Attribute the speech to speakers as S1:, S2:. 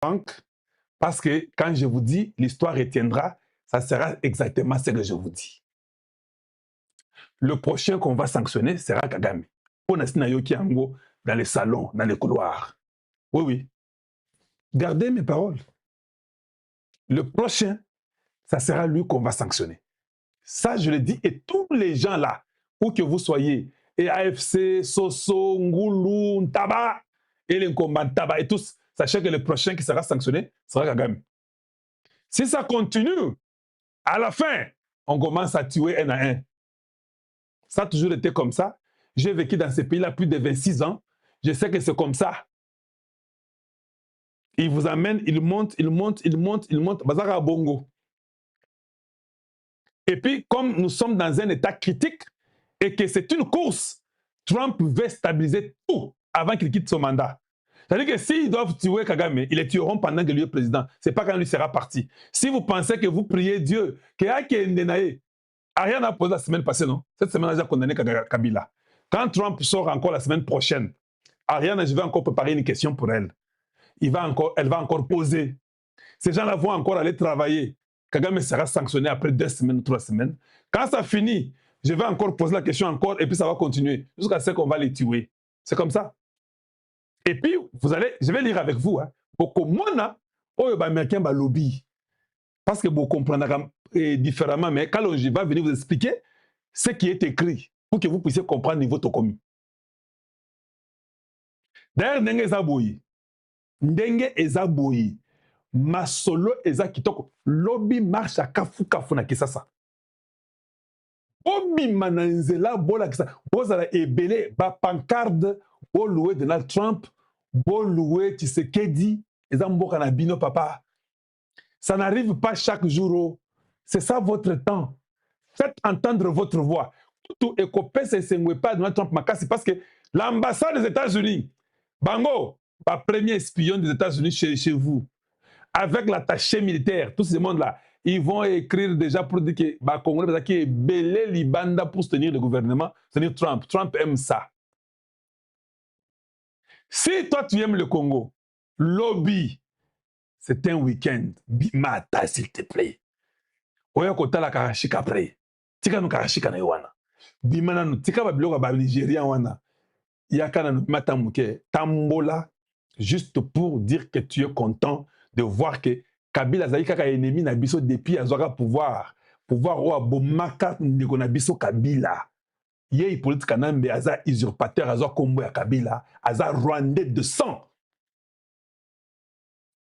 S1: banque, parce que quand je vous dis, l'histoire retiendra, ça sera exactement ce que je vous dis. Le prochain qu'on va sanctionner sera Kagame. On a Sinayoki Ango dans les salons, dans les couloirs. Oui, oui. Gardez mes paroles. Le prochain, ça sera lui qu'on va sanctionner. Ça, je le dis, et tous les gens là, où que vous soyez, et AFC, Soso, Ngoulou, Ntaba, et les combats Ntaba, et tous, sachez que le prochain qui sera sanctionné sera Kagame. Si ça continue, à la fin, on commence à tuer un à un. Ça a toujours été comme ça. J'ai vécu dans ces pays-là plus de 26 ans. Je sais que c'est comme ça. Ils vous amènent, ils montent. Bazara Bongo. Et puis, comme nous sommes dans un état critique et que c'est une course, Trump veut stabiliser tout avant qu'il quitte son mandat. C'est-à-dire que s'ils doivent tuer Kagame, ils le tueront pendant que lui est président. Ce n'est pas quand lui sera parti. Si vous pensez que vous priez Dieu, que Ariane a posé la semaine passée, non? Cette semaine, elle a condamné Kabila. Quand Trump sort encore la semaine prochaine, Ariane, je vais encore préparer une question pour elle. Elle va encore poser. Ces gens-là vont encore aller travailler. Kagame sera sanctionné après 2 semaines ou 3 semaines. Quand ça finit, je vais encore poser la question encore et puis ça va continuer jusqu'à ce qu'on va les tuer. C'est comme ça. Et puis, je vais lire avec vous. Beaucoup moins, américain va lobby. Parce que vous comprendrez différemment, mais quand je vais venir vous expliquer ce qui est écrit pour que vous puissiez comprendre niveau Tokomi. D'ailleurs, Ndenge Ezaboyi, Masolo Eza Kitoko, lobby marche à Kafu na Kisasa. Obi Mananzela Bola Kisasa, Bozala Ebele, ba pancarde, Boloué Donald Trump, Boloué Tshisekedi, Ezamboka na Bino Papa. Ça n'arrive pas chaque jour. C'est ça votre temps. Faites entendre votre voix. Tout est copé, c'est pas Donald Trump Makasi parce que l'ambassade des États-Unis, Bango, le premier espion des États-Unis chez vous, avec l'attaché militaire, tous ces mondes-là, ils vont écrire déjà pour dire que le Congrès est belé Libanda pour soutenir le gouvernement, soutenir Trump. Trump aime ça. Si toi tu aimes le Congo, lobby, c'est un week-end. Bimata, s'il te plaît. Oya kota la karashika après. Tika no karashika na yowana. Bimana no tika ba biloko ba Nigérian wana. Yakana no mata muke tambola juste pour dire que tu es content de voir que Kabila zali kaka ennemi na biso depuis azwaka pouvoir o abomaka ndeko na biso Kabila. Ye politique kanambe aza usurpateur azwa kombo ya Kabila, aza rwandais de sang.